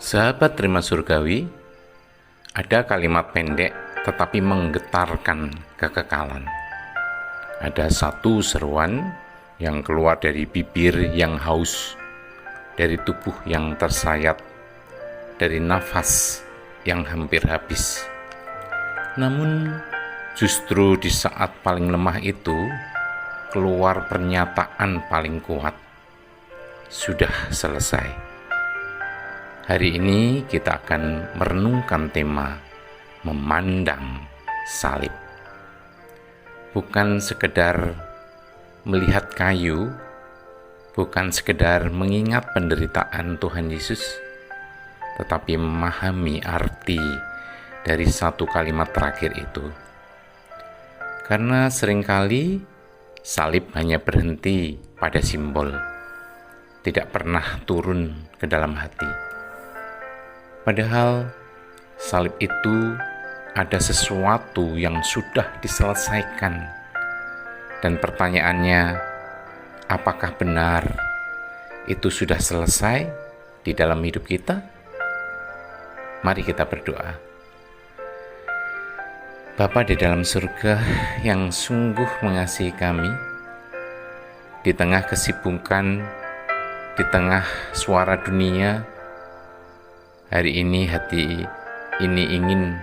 Sahabat Terima Surgawi, ada kalimat pendek tetapi menggetarkan kekekalan. Ada satu seruan yang keluar dari bibir yang haus, dari tubuh yang tersayat, dari nafas yang hampir habis. Namun justru di saat paling lemah itu keluar pernyataan paling kuat. Sudah selesai. Hari ini kita akan merenungkan tema memandang salib. Bukan sekedar melihat kayu, bukan sekedar mengingat penderitaan Tuhan Yesus, tetapi memahami arti dari satu kalimat terakhir itu. Karena seringkali salib hanya berhenti pada simbol, tidak pernah turun ke dalam hati. Padahal salib itu ada sesuatu yang sudah diselesaikan. Dan pertanyaannya, apakah benar itu sudah selesai di dalam hidup kita? Mari kita berdoa. Bapa di dalam surga yang sungguh mengasihi kami, di tengah kesibukan, di tengah suara dunia, hari ini hati ini ingin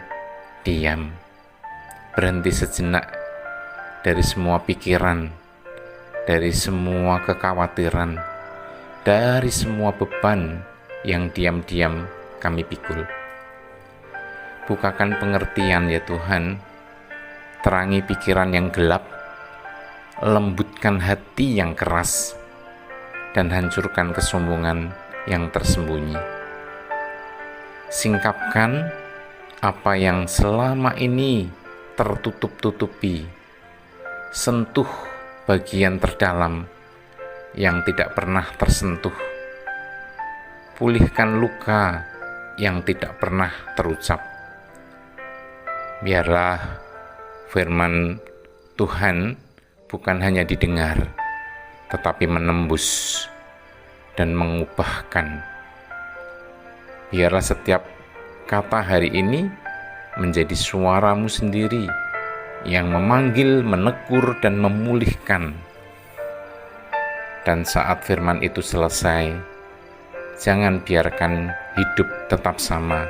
diam, berhenti sejenak dari semua pikiran, dari semua kekhawatiran, dari semua beban yang diam-diam kami pikul. Bukakan pengertian ya Tuhan, terangi pikiran yang gelap, lembutkan hati yang keras, dan hancurkan kesombongan yang tersembunyi. Singkapkan apa yang selama ini tertutup-tutupi. Sentuh bagian terdalam yang tidak pernah tersentuh. Pulihkan luka yang tidak pernah terucap. Biarlah firman Tuhan bukan hanya didengar, tetapi menembus dan mengubahkan. Biarlah setiap kata hari ini menjadi suara-Mu sendiri yang memanggil, menegur, dan memulihkan. Dan saat firman itu selesai, jangan biarkan hidup tetap sama.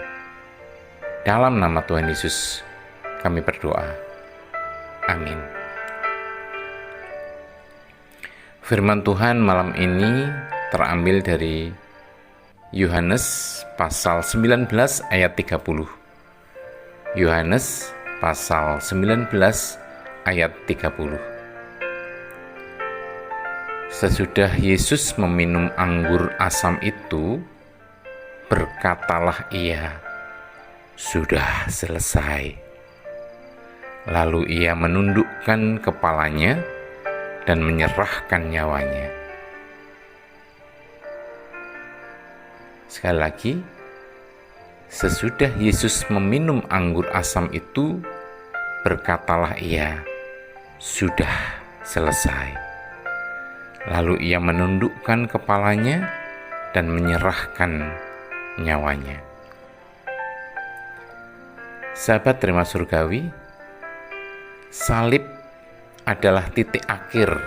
Dalam nama Tuhan Yesus, kami berdoa. Amin. Firman Tuhan malam ini terambil dari Yohanes pasal 19 ayat 30. Yohanes pasal 19 ayat 30. Sesudah Yesus meminum anggur asam itu, berkatalah Ia, "Sudah selesai." Lalu Ia menundukkan kepalanya dan menyerahkan nyawanya. Sekali lagi, sesudah Yesus meminum anggur asam itu, berkatalah Ia, "Sudah selesai." Lalu Ia menundukkan kepalanya dan menyerahkan nyawanya. Sahabat Terima Surgawi, salib adalah titik akhir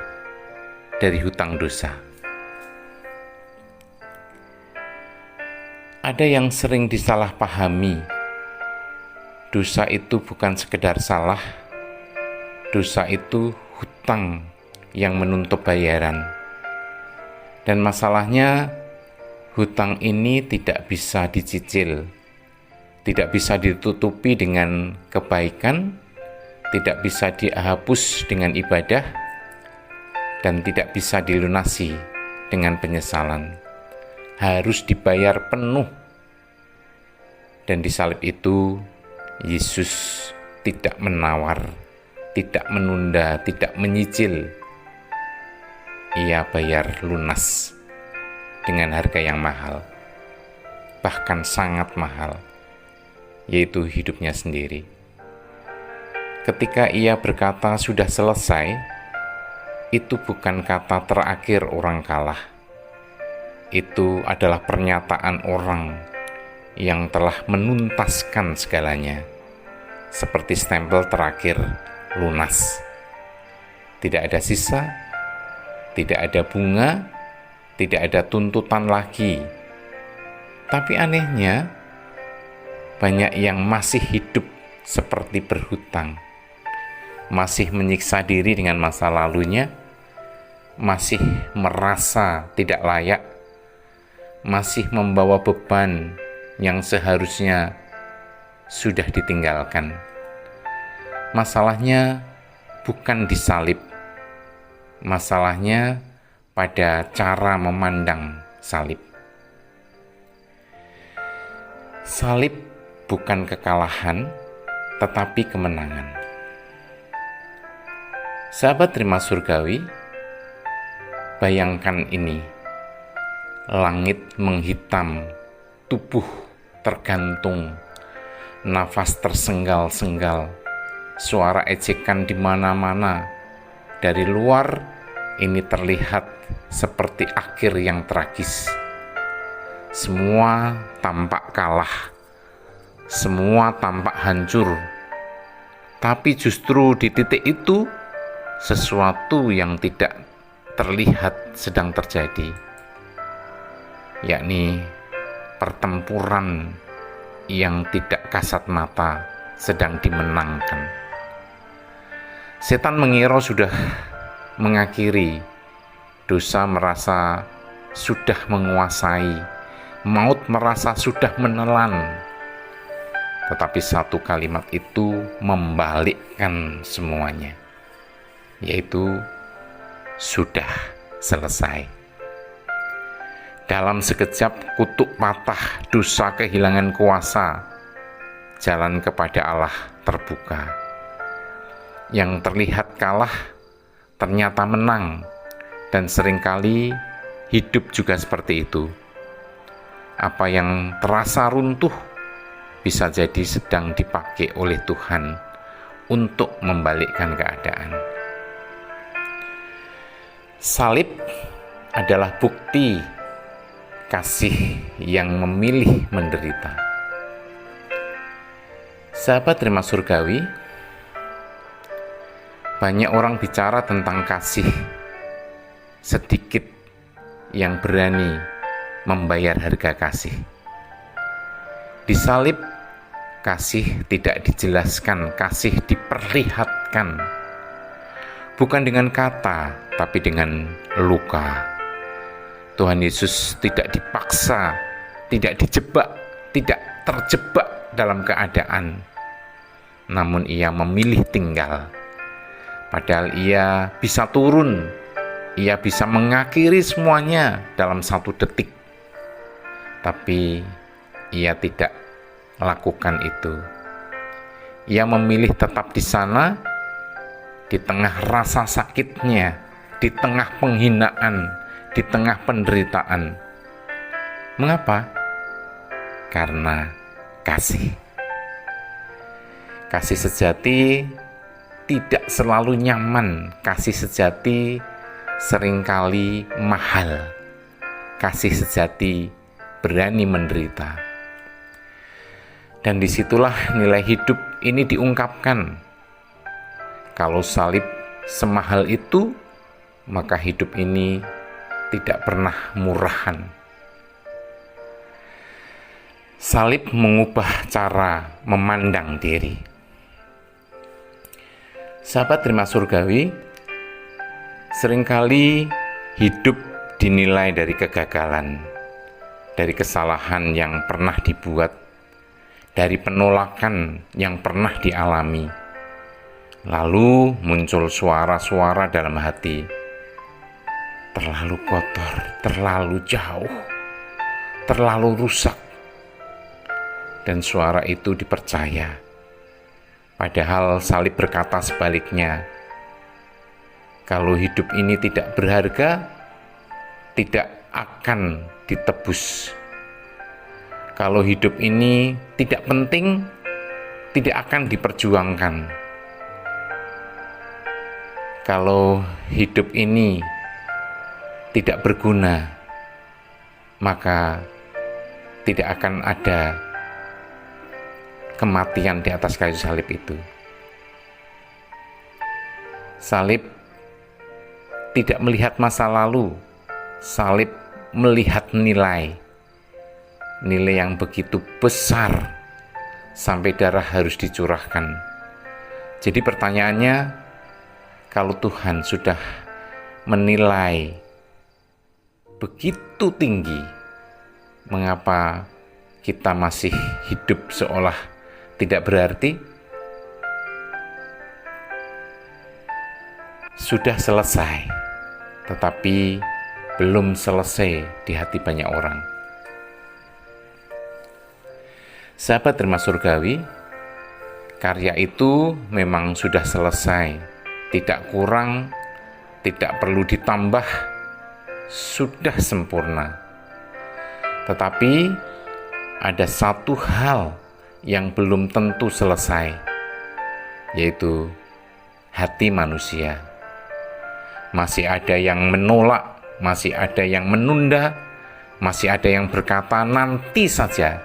dari hutang dosa. Ada yang sering disalahpahami. Dosa itu bukan sekedar salah. Dosa itu hutang yang menuntut bayaran. Dan masalahnya, hutang ini tidak bisa dicicil, tidak bisa ditutupi dengan kebaikan, tidak bisa dihapus dengan ibadah, dan tidak bisa dilunasi dengan penyesalan. Harus dibayar penuh. Dan di salib itu Yesus tidak menawar, tidak menunda, tidak menyicil. Ia bayar lunas dengan harga yang mahal, bahkan sangat mahal, yaitu hidupnya sendiri. Ketika Ia berkata sudah selesai, itu bukan kata terakhir orang kalah. Itu adalah pernyataan orang yang telah menuntaskan segalanya, seperti stempel terakhir lunas. Tidak ada sisa, tidak ada bunga, tidak ada tuntutan lagi. Tapi anehnya, banyak yang masih hidup seperti berhutang, masih menyiksa diri dengan masa lalunya, masih merasa tidak layak, masih membawa beban yang seharusnya sudah ditinggalkan. Masalahnya bukan di salib, masalahnya pada cara memandang salib. Salib bukan kekalahan, tetapi kemenangan. Sahabat terima surgawi, bayangkan ini, langit menghitam, tubuh tergantung, nafas tersenggal-senggal, suara ejekan di mana-mana. Dari luar ini terlihat seperti akhir yang tragis. Semua tampak kalah, semua tampak hancur. Tapi justru di titik itu, sesuatu yang tidak terlihat sedang terjadi, yakni pertempuran yang tidak kasat mata sedang dimenangkan. Setan mengira sudah mengakhiri, dosa merasa sudah menguasai, maut merasa sudah menelan. Tetapi satu kalimat itu membalikkan semuanya, yaitu sudah selesai. Dalam sekejap kutuk patah, dosa kehilangan kuasa, jalan kepada Allah terbuka. Yang terlihat kalah ternyata menang, dan seringkali hidup juga seperti itu. Apa yang terasa runtuh bisa jadi sedang dipakai oleh Tuhan untuk membalikkan keadaan. Salib adalah bukti kasih yang memilih menderita. Sahabat terima surgawi, banyak orang bicara tentang kasih, sedikit yang berani membayar harga kasih. Di salib, kasih tidak dijelaskan, kasih diperlihatkan. Bukan dengan kata, tapi dengan luka. Tuhan Yesus tidak dipaksa, tidak dijebak, tidak terjebak dalam keadaan. Namun ia memilih tinggal. Padahal ia bisa turun, ia bisa mengakhiri semuanya dalam 1 detik. Tapi ia tidak lakukan itu. Ia memilih tetap di sana, di tengah rasa sakitnya, di tengah penghinaan, di tengah penderitaan. Mengapa? Karena kasih. Kasih sejati tidak selalu nyaman. Kasih sejati seringkali mahal. Kasih sejati berani menderita. Dan disitulah nilai hidup ini diungkapkan. Kalau salib semahal itu, maka hidup ini tidak pernah murahan. Salib mengubah cara memandang diri. Sahabat terima surgawi, seringkali hidup dinilai dari kegagalan, dari kesalahan yang pernah dibuat, dari penolakan yang pernah dialami. Lalu muncul suara-suara dalam hati, terlalu kotor, terlalu jauh, terlalu rusak. Dan suara itu dipercaya. Padahal salib berkata sebaliknya, kalau hidup ini tidak berharga, tidak akan ditebus. Kalau hidup ini tidak penting, tidak akan diperjuangkan. Kalau hidup ini tidak berguna, maka tidak akan ada kematian di atas kayu salib itu. Salib tidak melihat masa lalu, salib melihat nilai yang begitu besar sampai darah harus dicurahkan. Jadi pertanyaannya, kalau Tuhan sudah menilai begitu tinggi, mengapa kita masih hidup seolah tidak berarti? Sudah selesai, tetapi belum selesai di hati banyak orang. Sahabat Rema Surgawi, karya itu memang sudah selesai, tidak kurang, tidak perlu ditambah, sudah sempurna. Tetapi ada satu hal yang belum tentu selesai, yaitu hati manusia. Masih ada yang menolak, masih ada yang menunda, masih ada yang berkata nanti saja,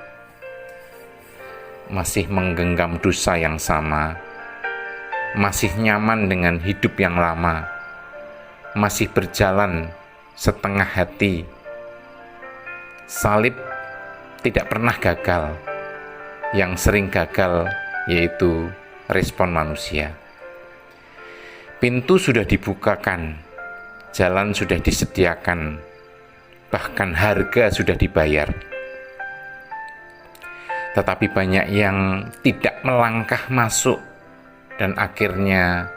masih menggenggam dosa yang sama, masih nyaman dengan hidup yang lama, masih berjalan setengah hati. Salib tidak pernah gagal, yang sering gagal yaitu respon manusia. Pintu sudah dibukakan, jalan sudah disediakan, bahkan harga sudah dibayar. Tetapi banyak yang tidak melangkah masuk, dan akhirnya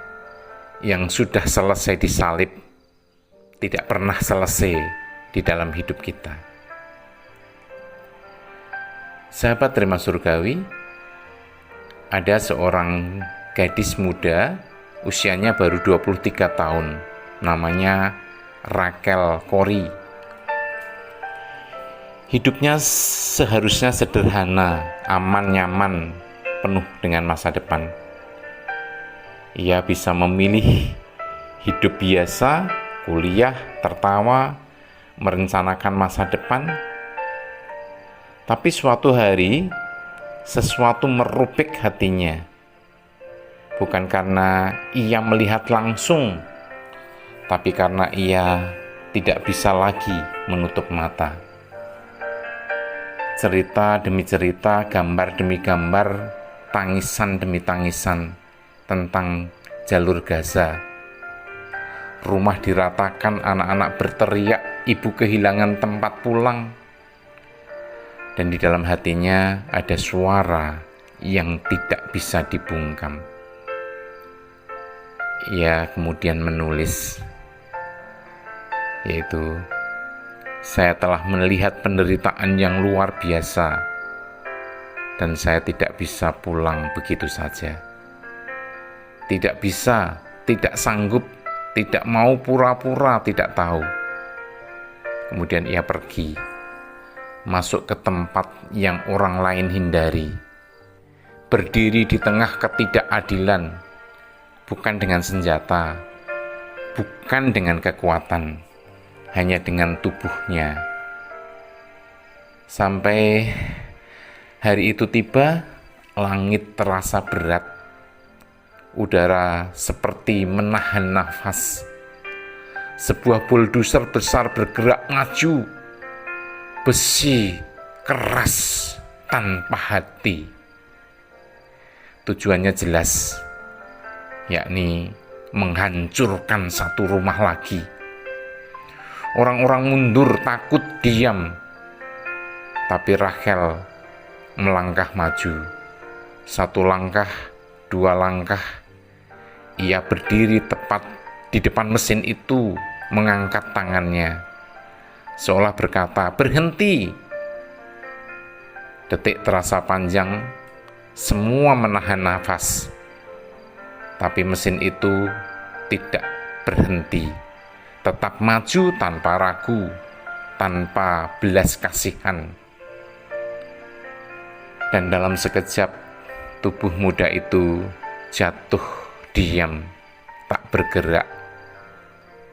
yang sudah selesai disalib tidak pernah selesai di dalam hidup kita. Sahabat Rema Surgawi, ada seorang gadis muda, usianya baru 23 tahun, namanya Rachel Corrie. Hidupnya seharusnya sederhana, aman, nyaman, penuh dengan masa depan. Ia bisa memilih hidup biasa, kuliah, tertawa, merencanakan masa depan. Tapi suatu hari, sesuatu merubik hatinya. Bukan karena ia melihat langsung, tapi karena ia tidak bisa lagi menutup mata. Cerita demi cerita, gambar demi gambar, tangisan demi tangisan tentang jalur Gaza. Rumah diratakan, anak-anak berteriak, ibu kehilangan tempat pulang. Dan di dalam hatinya ada suara yang tidak bisa dibungkam. Ia kemudian menulis, yaitu, saya telah melihat penderitaan yang luar biasa, dan saya tidak bisa pulang begitu saja. Tidak bisa, tidak sanggup, tidak mau pura-pura tidak tahu. Kemudian ia pergi, masuk ke tempat yang orang lain hindari, berdiri di tengah ketidakadilan, bukan dengan senjata, bukan dengan kekuatan, hanya dengan tubuhnya. Sampai hari itu tiba, langit terasa berat, udara seperti menahan nafas. Sebuah bulldozer besar bergerak maju, besi keras tanpa hati. Tujuannya jelas, yakni menghancurkan satu rumah lagi. Orang-orang mundur, takut, diam. Tapi Rachel melangkah maju. Satu langkah, dua langkah. Ia berdiri tepat di depan mesin itu, mengangkat tangannya, seolah berkata, berhenti. Detik terasa panjang, semua menahan nafas. Tapi mesin itu tidak berhenti, tetap maju tanpa ragu, tanpa belas kasihan. Dan dalam sekejap, tubuh muda itu jatuh diam, tak bergerak,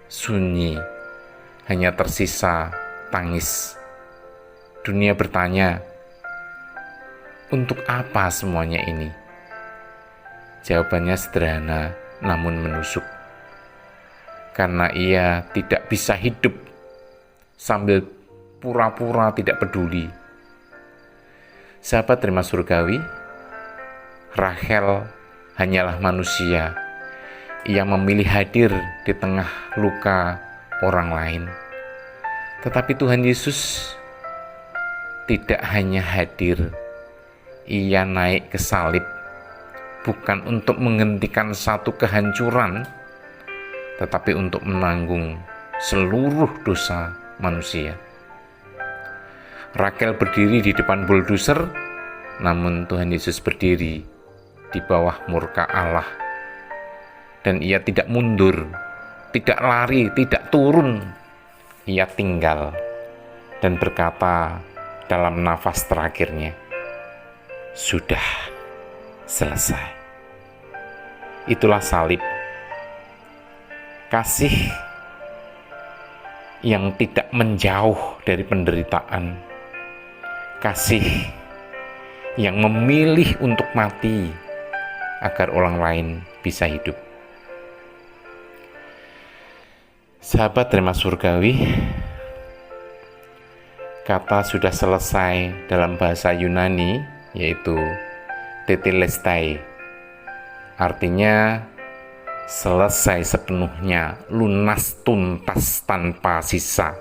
sunyi, hanya tersisa tangis. Dunia bertanya, untuk apa semuanya ini? Jawabannya sederhana namun menusuk. Karena ia tidak bisa hidup sambil pura-pura tidak peduli. Sahabat terima surgawi, Rachel hanyalah manusia. Ia memilih hadir di tengah luka orang lain. Tetapi Tuhan Yesus tidak hanya hadir, ia naik ke salib bukan untuk menghentikan satu kehancuran, tetapi untuk menanggung seluruh dosa manusia. Rachel berdiri di depan bulldozer, namun Tuhan Yesus berdiri di bawah murka Allah. Dan ia tidak mundur, tidak lari, tidak turun. Ia tinggal dan berkata dalam nafas terakhirnya, "Sudah selesai." Itulah salib. Kasih yang tidak menjauh dari penderitaan. Kasih yang memilih untuk mati agar orang lain bisa hidup. Sahabat terima surgawi, kata sudah selesai dalam bahasa Yunani yaitu tetelestai. Artinya selesai sepenuhnya, lunas tuntas tanpa sisa.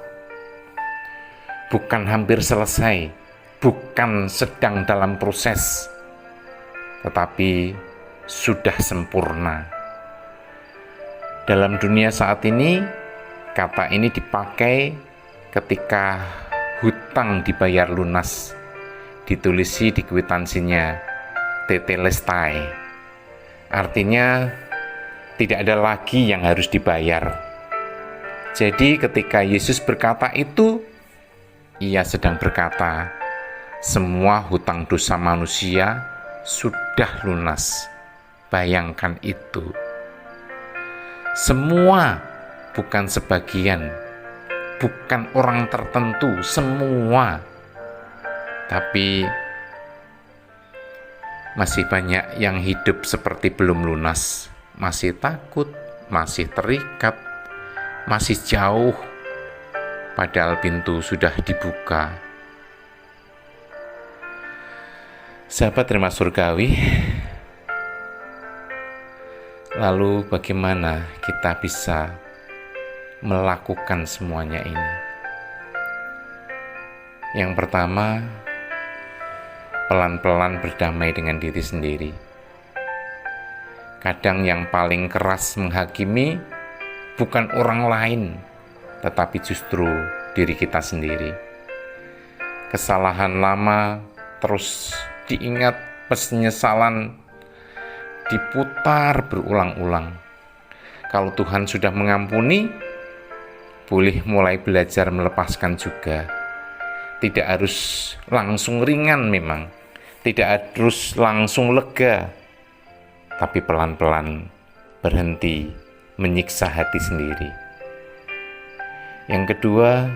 Bukan hampir selesai, bukan sedang dalam proses, tetapi sudah sempurna. Dalam dunia saat ini, kata ini dipakai ketika hutang dibayar lunas, ditulisi di kwitansinya tetelestai. Artinya tidak ada lagi yang harus dibayar. Jadi ketika Yesus berkata itu, ia sedang berkata, semua hutang dosa manusia sudah lunas. Bayangkan itu. Semua, bukan sebagian, bukan orang tertentu, semua. Tapi masih banyak yang hidup seperti belum lunas. Masih takut, masih terikat, masih jauh, padahal pintu sudah dibuka. Sahabat terima surgawi, lalu bagaimana kita bisa melakukan semuanya ini? Yang pertama, pelan-pelan berdamai dengan diri sendiri. Kadang yang paling keras menghakimi bukan orang lain, tetapi justru diri kita sendiri. Kesalahan lama terus diingat, penyesalan diputar berulang-ulang. Kalau Tuhan sudah mengampuni, boleh mulai belajar melepaskan juga. Tidak harus langsung ringan memang, tidak harus langsung lega, tapi pelan-pelan berhenti menyiksa hati sendiri. Yang kedua,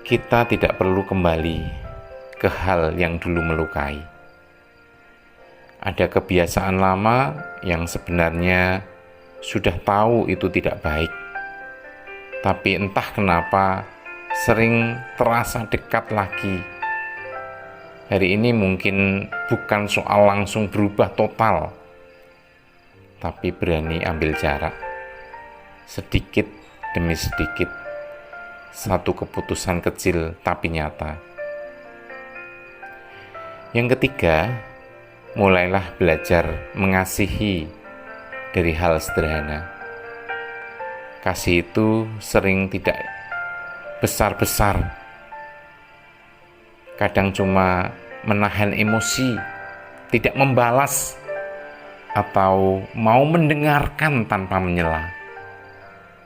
kita tidak perlu kembali ke hal yang dulu melukai. Ada kebiasaan lama yang sebenarnya sudah tahu itu tidak baik, tapi entah kenapa sering terasa dekat lagi. Hari ini mungkin bukan soal langsung berubah total, tapi berani ambil jarak, sedikit demi sedikit, satu keputusan kecil tapi nyata. Yang ketiga, mulailah belajar mengasihi dari hal sederhana. Kasih itu sering tidak besar-besar, kadang cuma menahan emosi, tidak membalas, atau mau mendengarkan tanpa menyela.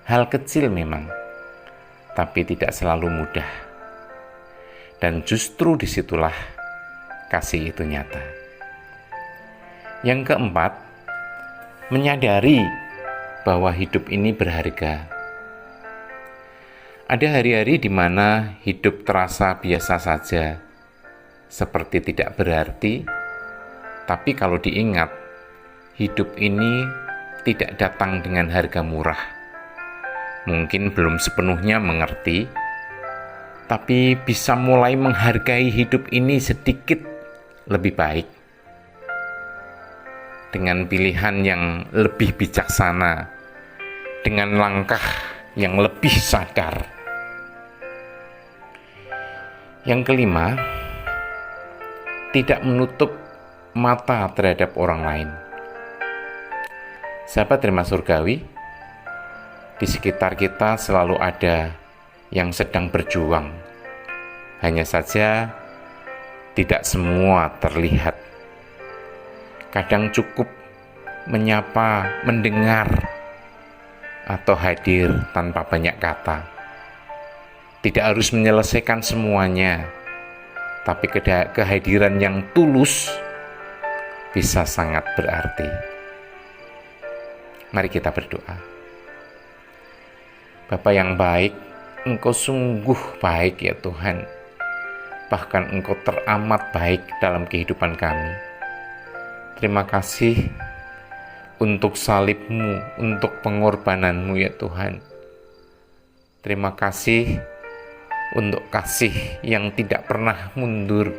Hal kecil memang, tapi tidak selalu mudah. Dan justru disitulah kasih itu nyata. Yang keempat, menyadari bahwa hidup ini berharga. Ada hari-hari di mana hidup terasa biasa saja, seperti tidak berarti, tapi kalau diingat, hidup ini tidak datang dengan harga murah. Mungkin belum sepenuhnya mengerti, tapi bisa mulai menghargai hidup ini sedikit lebih baik. Dengan pilihan yang lebih bijaksana, dengan langkah yang lebih sadar. Yang kelima, tidak menutup mata terhadap orang lain. Sahabat Rema Surgawi, di sekitar kita selalu ada yang sedang berjuang. Hanya saja tidak semua terlihat. Kadang cukup menyapa, mendengar, atau hadir tanpa banyak kata. Tidak harus menyelesaikan semuanya, tapi kehadiran yang tulus bisa sangat berarti. Mari kita berdoa. Bapa yang baik, Engkau sungguh baik ya Tuhan. Bahkan Engkau teramat baik dalam kehidupan kami. Terima kasih untuk salib-Mu, untuk pengorbanan-Mu ya Tuhan. Terima kasih untuk kasih yang tidak pernah mundur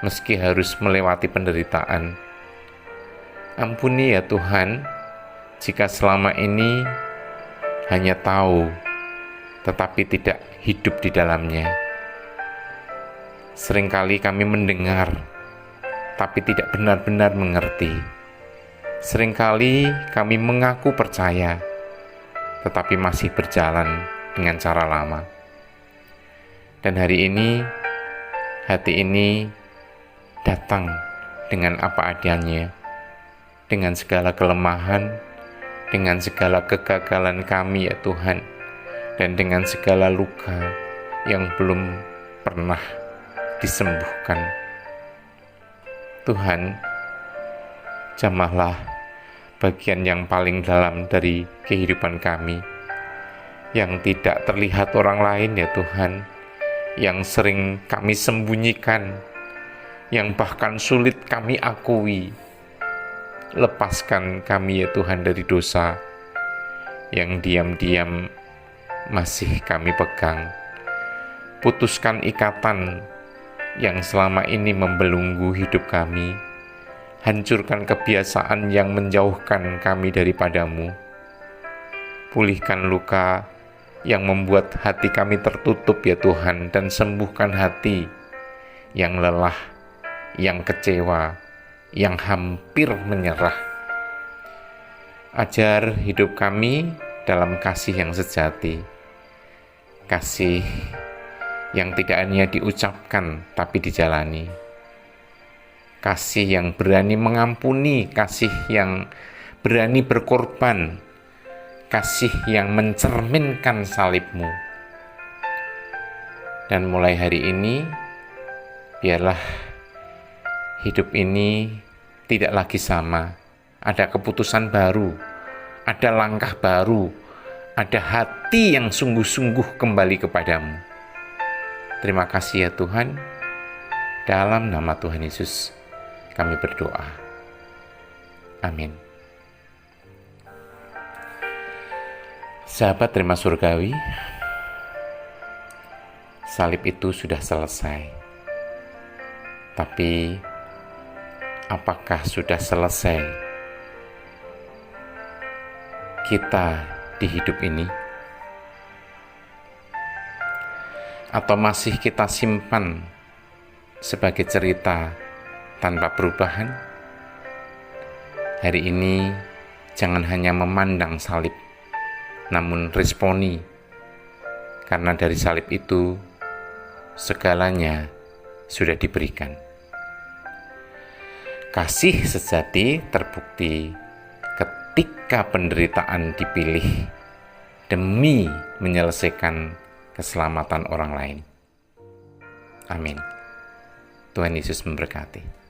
meski harus melewati penderitaan. Ampuni ya Tuhan, jika selama ini hanya tahu tetapi tidak hidup di dalamnya. Seringkali kami mendengar tapi tidak benar-benar mengerti. Seringkali kami mengaku percaya tetapi masih berjalan dengan cara lama. Dan hari ini, hati ini datang dengan apa adanya, dengan segala kelemahan, dengan segala kegagalan kami ya Tuhan, dan dengan segala luka yang belum pernah disembuhkan. Tuhan, jamahlah bagian yang paling dalam dari kehidupan kami, yang tidak terlihat orang lain ya Tuhan, yang sering kami sembunyikan, yang bahkan sulit kami akui. Lepaskan kami ya Tuhan dari dosa yang diam-diam masih kami pegang. Putuskan ikatan yang selama ini membelenggu hidup kami. Hancurkan kebiasaan yang menjauhkan kami daripadamu. Pulihkan luka yang membuat hati kami tertutup ya Tuhan, dan sembuhkan hati yang lelah, yang kecewa, yang hampir menyerah. Ajar hidup kami dalam kasih yang sejati, kasih yang tidak hanya diucapkan tapi dijalani, kasih yang berani mengampuni, kasih yang berani berkorban, kasih yang mencerminkan salib-Mu. Dan mulai hari ini, biarlah hidup ini tidak lagi sama. Ada keputusan baru, ada langkah baru, ada hati yang sungguh-sungguh kembali kepadamu. Terima kasih ya Tuhan. Dalam nama Tuhan Yesus kami berdoa. Amin. Sahabat Rema Surgawi, salib itu sudah selesai. Tapi apakah sudah selesai kita di hidup ini? Atau masih kita simpan sebagai cerita tanpa perubahan? Hari ini jangan hanya memandang salib, namun responi, karena dari salib itu segalanya sudah diberikan. Kasih sejati terbukti ketika penderitaan dipilih demi menyelesaikan keselamatan orang lain. Amin. Tuhan Yesus memberkati.